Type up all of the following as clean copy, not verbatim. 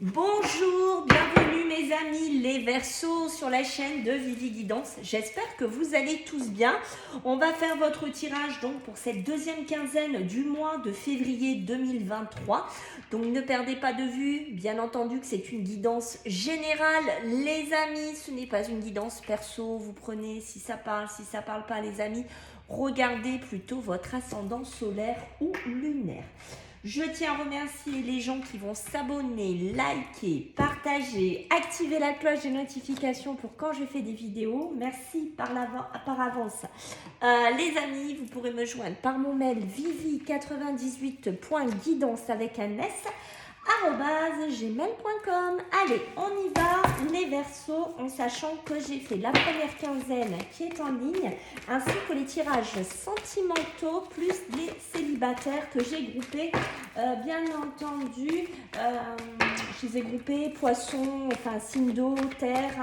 Bonjour, bienvenue mes amis les Verseaux sur la chaîne de Vivi Guidance. J'espère que vous allez tous bien. On va faire votre tirage donc pour cette deuxième quinzaine du mois de février 2023. Donc ne perdez pas de vue, bien entendu que c'est une guidance générale les amis. Ce n'est pas une guidance perso, vous prenez si ça parle pas les amis. Regardez plutôt votre ascendant solaire ou lunaire. Je tiens à remercier les gens qui vont s'abonner, liker, partager, activer la cloche des notifications pour quand je fais des vidéos. Merci par avance. Les amis, vous pourrez me joindre par mon mail vivi98.guidance avec un s @gmail.com. Allez, on y va, les Verseaux, en sachant que j'ai fait la première quinzaine qui est en ligne, ainsi que les tirages sentimentaux, plus les célibataires que j'ai groupés, bien entendu, je les ai groupés poissons, enfin signe d'eau, terre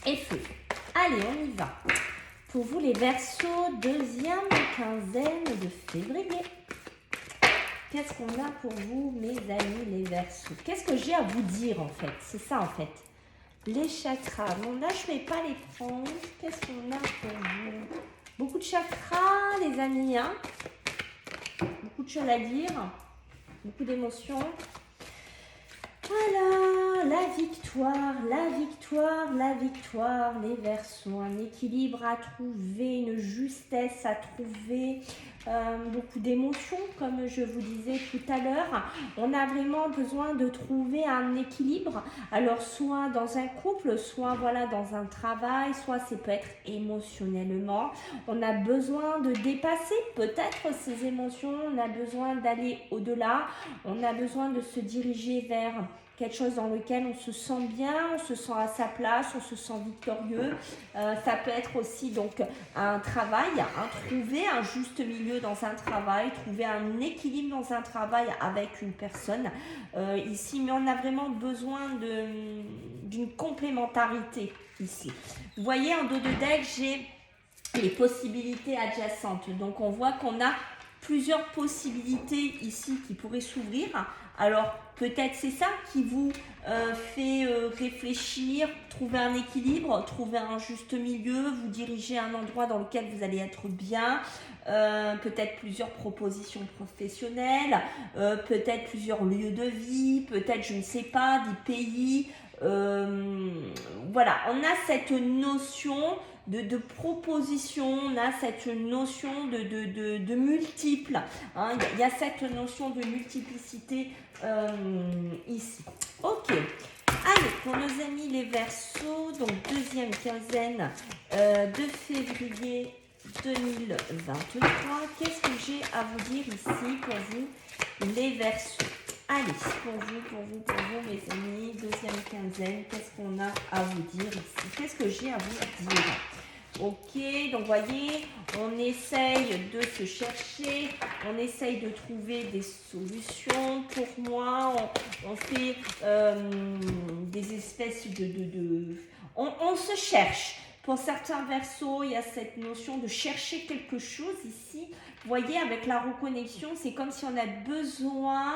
et feu. Allez, on y va. Pour vous les Verseaux, deuxième quinzaine de février. Qu'est-ce qu'on a pour vous, mes amis, les Verseaux? Qu'est-ce que j'ai à vous dire, en fait? C'est ça, en fait. Les chakras. Bon, là, je ne vais pas les prendre. Qu'est-ce qu'on a pour vous? Beaucoup de chakras, les amis, hein? Beaucoup de choses à dire. Beaucoup d'émotions. Voilà, la victoire, les Verseaux, un équilibre à trouver, une justesse à trouver, beaucoup d'émotions, comme je vous disais tout à l'heure. On a vraiment besoin de trouver un équilibre, alors soit dans un couple, soit voilà dans un travail, soit ça peut être émotionnellement. On a besoin de dépasser peut-être ces émotions, on a besoin d'aller au-delà, on a besoin de se diriger vers quelque chose dans lequel on se sent bien, on se sent à sa place, on se sent victorieux. Ça peut être aussi donc un travail, trouver un juste milieu dans un travail, trouver un équilibre dans un travail avec une personne ici. Mais on a vraiment besoin d'une complémentarité ici. Vous voyez, en dos de deck, j'ai les possibilités adjacentes. Donc on voit qu'on a plusieurs possibilités ici qui pourraient s'ouvrir. Alors peut-être c'est ça qui vous fait réfléchir, trouver un équilibre, trouver un juste milieu, vous diriger à un endroit dans lequel vous allez être bien, peut-être plusieurs propositions professionnelles, peut-être plusieurs lieux de vie, peut-être je ne sais pas, des pays. Voilà, on a cette notion de proposition, on a cette notion de multiple, hein, il y a cette notion de multiplicité ici. Ok, allez, pour nos amis les Verseaux, donc deuxième quinzaine de février 2023, qu'est-ce que j'ai à vous dire ici pour vous les Verseaux? Allez, pour vous, mes amis, deuxième quinzaine, qu'est-ce qu'on a à vous dire ici? Qu'est-ce que j'ai à vous dire? Ok, donc voyez, on essaye de se chercher, on essaye de trouver des solutions. Pour moi, on fait des espèces on se cherche. Pour certains Verseaux, il y a cette notion de chercher quelque chose ici. Vous voyez, avec la reconnexion, c'est comme si on a besoin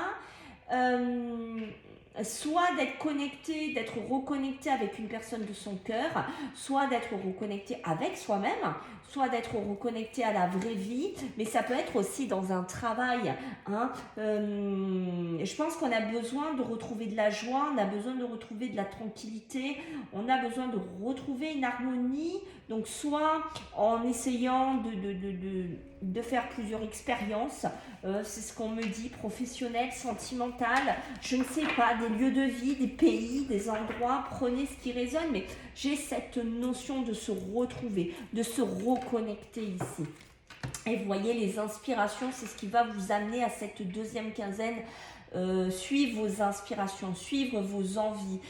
soit d'être connecté, d'être reconnecté avec une personne de son cœur, soit d'être reconnecté avec soi-même, soit d'être reconnecté à la vraie vie, mais ça peut être aussi dans un travail. Hein. Je pense qu'on a besoin de retrouver de la joie, on a besoin de retrouver de la tranquillité, on a besoin de retrouver une harmonie, donc soit en essayant de faire plusieurs expériences, c'est ce qu'on me dit, professionnelles, sentimentales, je ne sais pas, des lieux de vie, des pays, des endroits, prenez ce qui résonne, mais j'ai cette notion de se retrouver, de se reconnecter ici. Et vous voyez, les inspirations, c'est ce qui va vous amener à cette deuxième quinzaine. Suivre vos inspirations, suivre vos envies,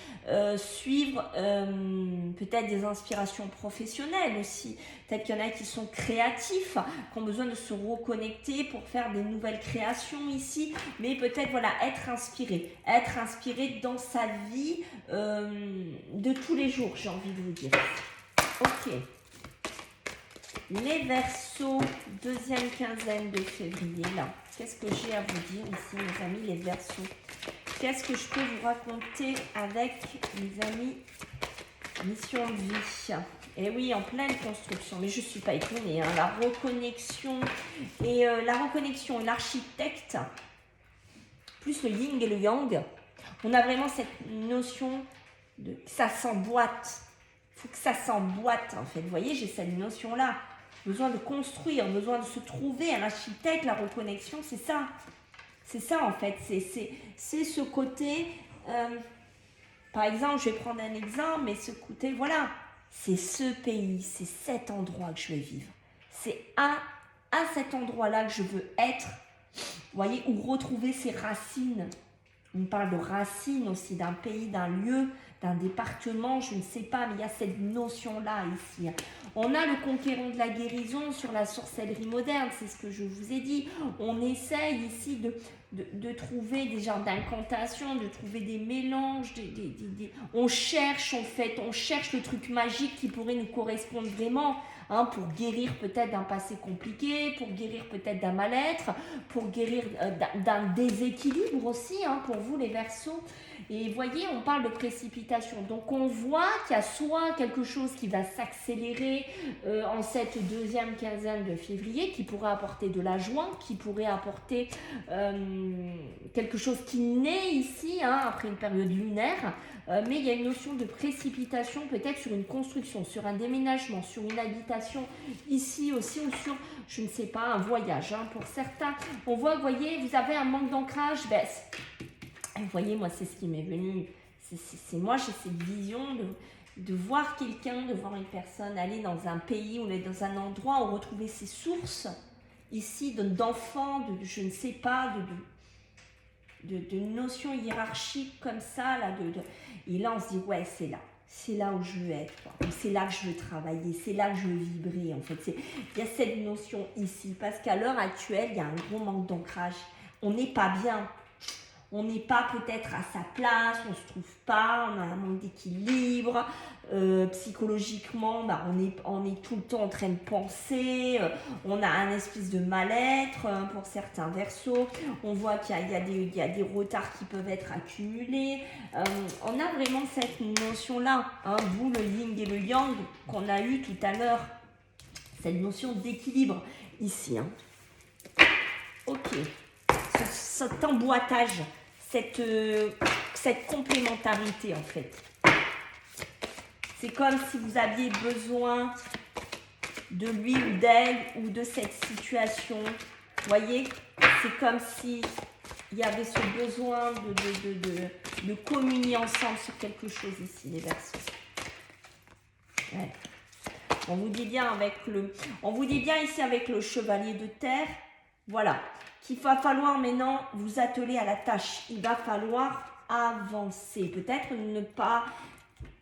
suivre peut-être des inspirations professionnelles aussi. Peut-être qu'il y en a qui sont créatifs, qui ont besoin de se reconnecter pour faire des nouvelles créations ici, mais peut-être voilà, être inspiré dans sa vie de tous les jours, j'ai envie de vous dire. Ok. Les Verseaux, deuxième quinzaine de février, là. Qu'est-ce que j'ai à vous dire ici, mes amis, les Verseaux? Qu'est-ce que je peux vous raconter avec, mes amis, mission de vie? Et oui, en pleine construction, mais je ne suis pas étonnée, hein, la reconnexion et l'architecte, plus le yin et le yang, on a vraiment cette notion de que ça s'emboîte. Il faut que ça s'emboîte, en fait. Vous voyez, j'ai cette notion-là. Besoin de construire, besoin de se trouver. Un architecte, la reconnexion, c'est ça. C'est ça, en fait. C'est ce côté... par exemple, je vais prendre un exemple, mais ce côté, voilà. C'est ce pays, c'est cet endroit que je veux vivre. C'est à cet endroit-là que je veux être. Vous voyez, ou retrouver ses racines. On parle de racines aussi, d'un pays, d'un lieu, d'un département, je ne sais pas, mais il y a cette notion-là ici. On a le conquérant de la guérison sur la sorcellerie moderne, c'est ce que je vous ai dit. On essaye ici de trouver des genres d'incantations, de trouver des mélanges, on cherche en fait, on cherche le truc magique qui pourrait nous correspondre vraiment. Hein, pour guérir peut-être d'un passé compliqué, pour guérir peut-être d'un mal-être, pour guérir d'un déséquilibre aussi, hein, pour vous les Verseaux. Et voyez, on parle de précipitation. Donc on voit qu'il y a soit quelque chose qui va s'accélérer en cette deuxième quinzaine de février, qui pourrait apporter de la joie, qui pourrait apporter quelque chose qui naît ici, hein, après une période lunaire. Mais il y a une notion de précipitation peut-être sur une construction, sur un déménagement, sur une habitation ici aussi ou sur, je ne sais pas, un voyage. Hein. Pour certains, on voit, vous voyez, vous avez un manque d'ancrage. Ben, vous voyez, moi, c'est ce qui m'est venu. C'est moi, j'ai cette vision de voir quelqu'un, de voir une personne aller dans un pays, on est dans un endroit où retrouver ses sources ici d'enfants, je ne sais pas, de notions hiérarchiques comme ça, là, et là on se dit ouais c'est là où je veux être, c'est là que je veux travailler, c'est là que je veux vibrer en fait, il y a cette notion ici, parce qu'à l'heure actuelle il y a un gros manque d'ancrage, on n'est pas bien, on n'est pas peut-être à sa place, on ne se trouve pas, on a un manque d'équilibre, psychologiquement, bah, on est tout le temps en train de penser, on a un espèce de mal-être pour certains Verseaux, on voit qu'il y a des retards qui peuvent être accumulés, on a vraiment cette notion-là, hein, d'où le yin et le yang qu'on a eu tout à l'heure, cette notion d'équilibre ici. Hein. Ok, cet emboîtage, cette complémentarité en fait. C'est comme si vous aviez besoin de lui ou d'elle ou de cette situation. Vous voyez, c'est comme si il y avait ce besoin de communier ensemble sur quelque chose ici, les Verseaux. Ouais. On vous dit bien ici avec le chevalier de terre, voilà, qu'il va falloir maintenant vous atteler à la tâche. Il va falloir avancer. Peut-être ne pas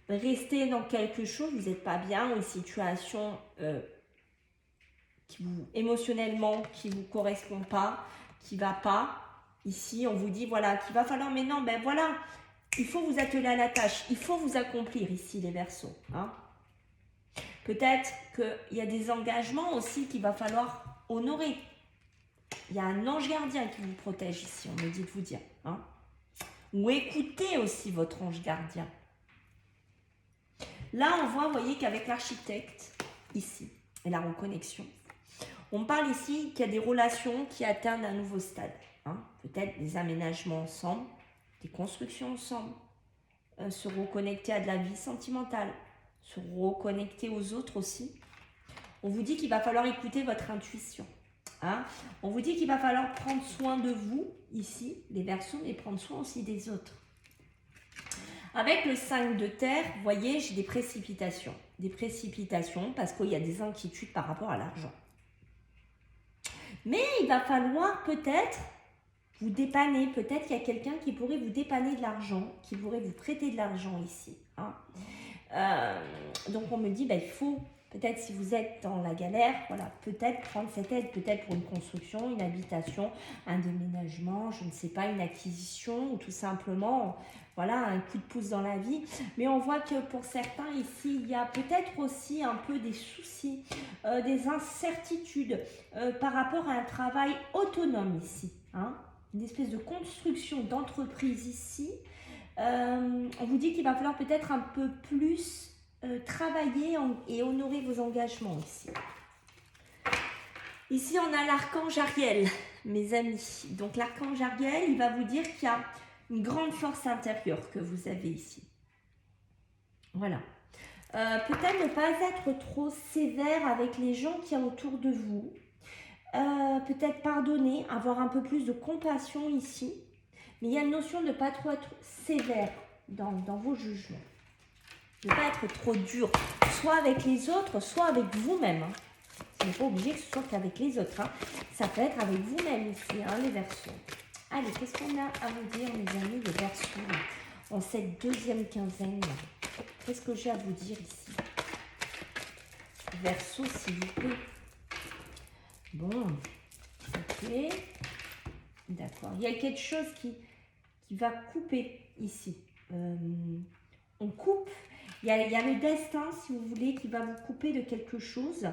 rester dans quelque chose, vous n'êtes pas bien, une situation émotionnellement qui ne vous correspond pas, qui ne va pas. Ici, on vous dit, voilà, qu'il va falloir maintenant, ben voilà, il faut vous atteler à la tâche, il faut vous accomplir ici, les Verseaux. Hein. Peut-être qu'il y a des engagements aussi qu'il va falloir honorer. Il y a un ange gardien qui vous protège ici, on me dit de vous dire. Hein. Ou écoutez aussi votre ange gardien. Là, on voit, vous voyez, qu'avec l'architecte, ici, et la reconnexion, on parle ici qu'il y a des relations qui atteignent un nouveau stade. Hein. Peut-être des aménagements ensemble, des constructions ensemble, se reconnecter à de la vie sentimentale, se reconnecter aux autres aussi. On vous dit qu'il va falloir écouter votre intuition. Hein. On vous dit qu'il va falloir prendre soin de vous, ici, les Verseaux, et prendre soin aussi des autres. Avec le 5 de terre, vous voyez, j'ai des précipitations. Des précipitations parce qu'il y a des inquiétudes par rapport à l'argent. Mais il va falloir peut-être vous dépanner. Peut-être qu'il y a quelqu'un qui pourrait vous dépanner de l'argent, qui pourrait vous prêter de l'argent ici. Hein. Donc on me dit, ben, il faut, peut-être si vous êtes dans la galère, voilà, peut-être prendre cette aide, peut-être pour une construction, une habitation, un déménagement, je ne sais pas, une acquisition, ou tout simplement, voilà, un coup de pouce dans la vie. Mais on voit que pour certains ici, il y a peut-être aussi un peu des soucis, des incertitudes par rapport à un travail autonome ici. Hein, une espèce de construction d'entreprise ici. On vous dit qu'il va falloir peut-être un peu plus travailler et honorer vos engagements ici. Ici, on a l'archange Ariel, mes amis. Donc, l'archange Ariel, il va vous dire qu'il y a une grande force intérieure que vous avez ici. Voilà. Peut-être ne pas être trop sévère avec les gens qui sont autour de vous. Peut-être pardonner, avoir un peu plus de compassion ici. Mais il y a une notion de ne pas trop être sévère dans vos jugements. De ne pas être trop dur, soit avec les autres, soit avec vous-même. Hein. Ce n'est pas obligé que ce soit qu'avec les autres. Hein. Ça peut être avec vous-même ici, hein, les Verseaux. Allez, qu'est-ce qu'on a à vous dire, mes amis, les Verseaux, en cette deuxième quinzaine? Qu'est-ce que j'ai à vous dire ici? Verseau, s'il vous plaît. Bon, ok. D'accord. Il y a quelque chose qui va couper ici. On coupe. Il y a le destin, si vous voulez, qui va vous couper de quelque chose.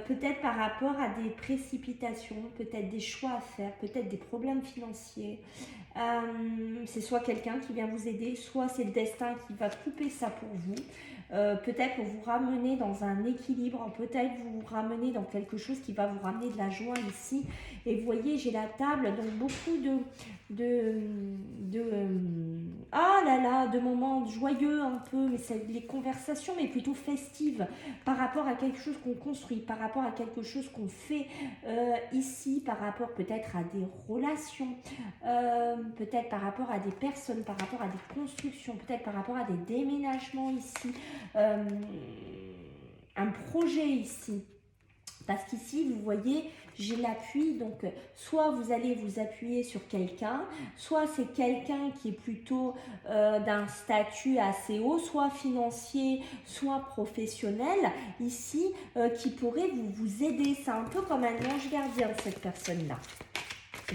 Peut-être par rapport à des précipitations, peut-être des choix à faire, peut-être des problèmes financiers. C'est soit quelqu'un qui vient vous aider, soit c'est le destin qui va couper ça pour vous. Peut-être pour vous ramener dans un équilibre, peut-être vous ramener dans quelque chose qui va vous ramener de la joie ici. Et vous voyez, j'ai la table, donc beaucoup de moments joyeux un peu, mais c'est les conversations, mais plutôt festives, par rapport à quelque chose qu'on construit, par rapport à quelque chose qu'on fait ici, par rapport peut-être à des relations, peut-être par rapport à des personnes, par rapport à des constructions, peut-être par rapport à des déménagements ici, un projet ici. Parce qu'ici, vous voyez, j'ai l'appui, donc soit vous allez vous appuyer sur quelqu'un, soit c'est quelqu'un qui est plutôt d'un statut assez haut, soit financier, soit professionnel, ici, qui pourrait vous aider. C'est un peu comme un ange gardien, cette personne-là,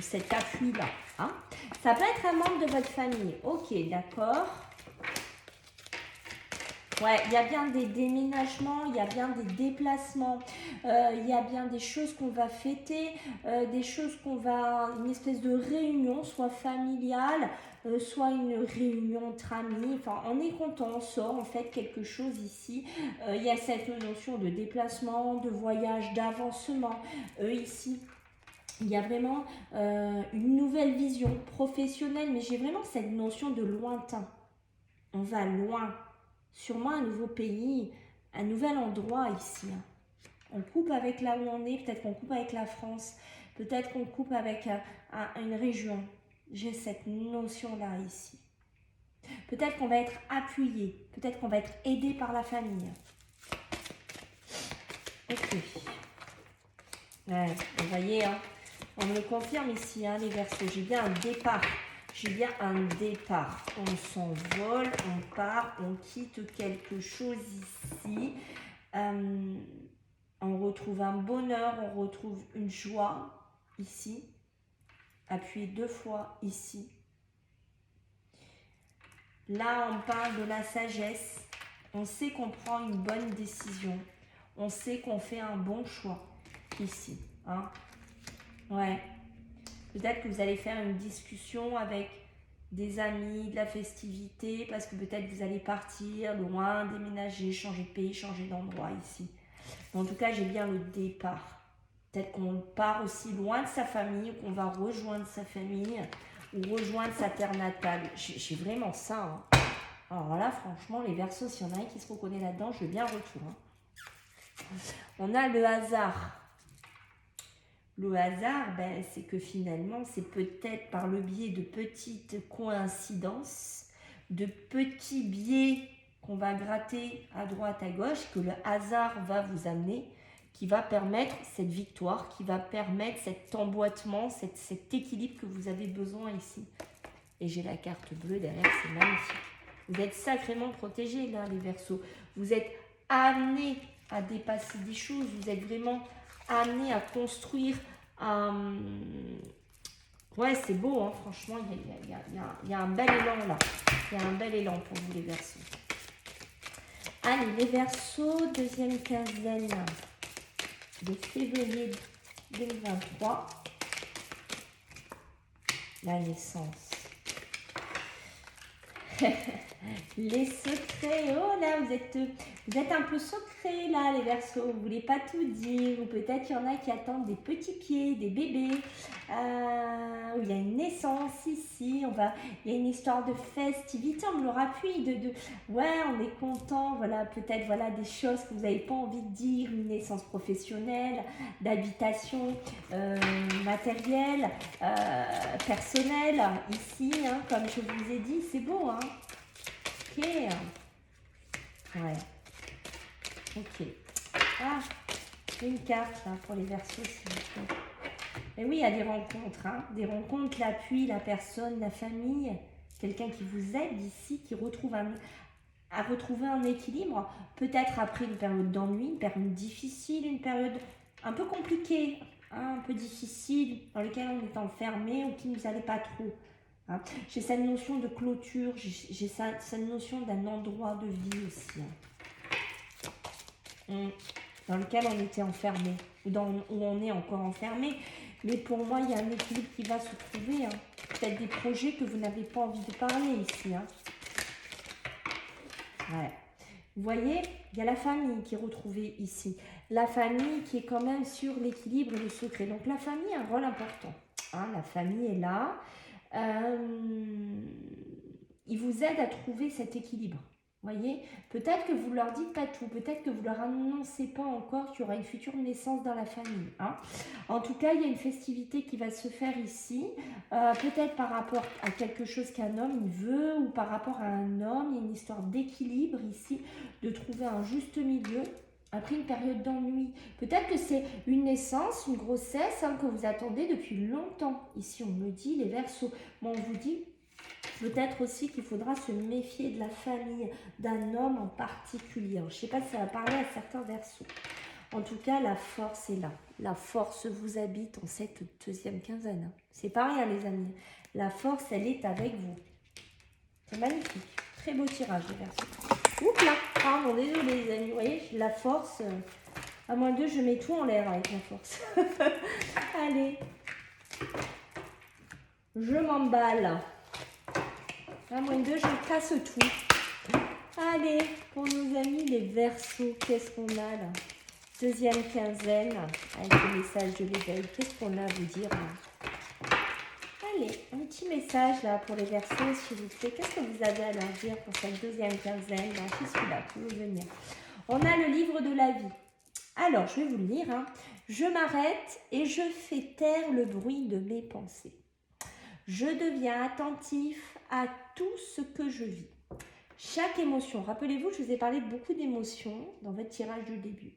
cet appui-là. Hein. Ça peut être un membre de votre famille. Ok, d'accord. Ouais, il y a bien des déménagements, il y a bien des déplacements, il y a bien des choses qu'on va fêter, des choses une espèce de réunion, soit familiale, soit une réunion entre amis. Enfin, on est content, on sort, on fait quelque chose ici. Il y a cette notion de déplacement, de voyage, d'avancement ici. Il y a vraiment une nouvelle vision professionnelle, mais j'ai vraiment cette notion de lointain. On va loin. Sûrement un nouveau pays, un nouvel endroit ici. On coupe avec là où on est, peut-être qu'on coupe avec la France, peut-être qu'on coupe avec une région. J'ai cette notion-là ici. Peut-être qu'on va être appuyé, peut-être qu'on va être aidé par la famille. Ok. Ouais, vous voyez, hein, on me le confirme ici, hein, les Verseaux. J'ai bien un départ. J'ai bien un départ. On s'envole, on part, on quitte quelque chose ici. On retrouve un bonheur, on retrouve une joie ici. Appuyez 2 fois ici. Là, on parle de la sagesse. On sait qu'on prend une bonne décision. On sait qu'on fait un bon choix ici. Hein. Ouais. Peut-être que vous allez faire une discussion avec des amis, de la festivité, parce que peut-être vous allez partir loin, déménager, changer de pays, changer d'endroit ici. Mais en tout cas, j'ai bien le départ. Peut-être qu'on part aussi loin de sa famille, ou qu'on va rejoindre sa famille, ou rejoindre sa terre natale. J'ai vraiment ça. Hein. Alors là, franchement, les Verseaux, s'il y en a un qui se reconnaît là-dedans, je veux bien un retour. Hein. On a le hasard. Le hasard, c'est que finalement, c'est peut-être par le biais de petites coïncidences, de petits biais qu'on va gratter à droite, à gauche, que le hasard va vous amener, qui va permettre cette victoire, qui va permettre cet emboîtement, cet équilibre que vous avez besoin ici. Et j'ai la carte bleue derrière, c'est magnifique. Vous êtes sacrément protégés là, les Verseaux. Vous êtes amenés à dépasser des choses, vous êtes vraiment amenés à construire. Ouais, c'est beau, hein, franchement, il y a un bel élan là. Il y a un bel élan pour vous, les Verseaux. Allez, les Verseaux, deuxième quinzaine de février 2023. La naissance. Les secrets, oh là, vous êtes un peu secrets là, les Verseaux, vous ne voulez pas tout dire, ou peut-être il y en a qui attendent des petits pieds, des bébés, où il y a une naissance ici, il y a une histoire de festivité, on me l'aura appuyé, ouais, on est content, voilà, peut-être voilà des choses que vous n'avez pas envie de dire, une naissance professionnelle, d'habitation, matérielle, personnelle, ici, hein, comme je vous ai dit, c'est beau, hein. Ok. Ouais. Ok. Ah, une carte là pour les Verseaux, s'il vous plaît. Et oui, il y a des rencontres. Hein. Des rencontres, l'appui, la personne, la famille. Quelqu'un qui vous aide ici, qui retrouve à retrouver un équilibre. Peut-être après une période d'ennui, une période difficile, une période un peu compliquée, hein, un peu difficile, dans laquelle on est enfermé ou qui ne nous allait pas trop. Hein. J'ai cette notion de clôture, j'ai cette notion d'un endroit de vie aussi. Hein. Dans lequel on était enfermé, où on est encore enfermé. Mais pour moi, il y a un équilibre qui va se trouver. Hein. Peut-être des projets que vous n'avez pas envie de parler ici. Hein. Ouais. Vous voyez, il y a la famille qui est retrouvée ici. La famille qui est quand même sur l'équilibre et le secret. Donc la famille a un rôle important. Hein. La famille est là. Il vous aide à trouver cet équilibre. Voyez, peut-être que vous ne leur dites pas tout, peut-être que vous ne leur annoncez pas encore qu'il y aura une future naissance dans la famille. Hein. En tout cas, il y a une festivité qui va se faire ici, peut-être par rapport à quelque chose qu'un homme il veut, ou par rapport à un homme, il y a une histoire d'équilibre ici, de trouver un juste milieu. Après une période d'ennui, peut-être que c'est une naissance, une grossesse hein, que vous attendez depuis longtemps. Ici, on me dit les Verseaux. Bon, on vous dit peut-être aussi qu'il faudra se méfier de la famille, d'un homme en particulier. Je ne sais pas si ça va parler à certains Verseaux. En tout cas, la force est là. La force vous habite en cette deuxième quinzaine. C'est pas rien, les amis. La force, elle est avec vous. C'est magnifique. Très beau tirage, les Verseaux. Oups là, pardon, désolé les amis, vous voyez, la force, à moins de je mets tout en l'air avec la force. Allez, je m'emballe. À moins de je casse tout. Allez, pour nos amis les Verseaux, qu'est-ce qu'on a là? Deuxième quinzaine, avec le message de l'éveil, qu'est-ce qu'on a à vous dire là? Allez, un petit message là pour les Verseaux, s'il vous plaît. Qu'est-ce que vous avez à leur dire pour cette deuxième quinzaine? Je suis là pour vous venir. On a le livre de la vie. Alors, je vais vous le lire. Hein. Je m'arrête et je fais taire le bruit de mes pensées. Je deviens attentif à tout ce que je vis. Chaque émotion, rappelez-vous, je vous ai parlé de beaucoup d'émotions dans votre tirage du début.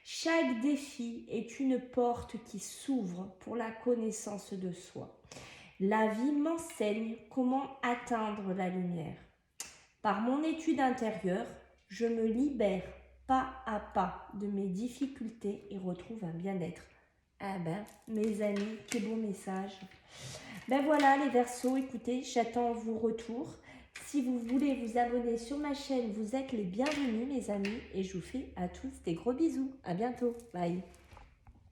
Chaque défi est une porte qui s'ouvre pour la connaissance de soi. La vie m'enseigne comment atteindre la lumière. Par mon étude intérieure, je me libère pas à pas de mes difficultés et retrouve un bien-être. Ah ben, mes amis, quel beau message. Ben voilà les Verseaux, écoutez, j'attends vos retours. Si vous voulez vous abonner sur ma chaîne, vous êtes les bienvenus mes amis. Et je vous fais à tous des gros bisous. À bientôt. Bye.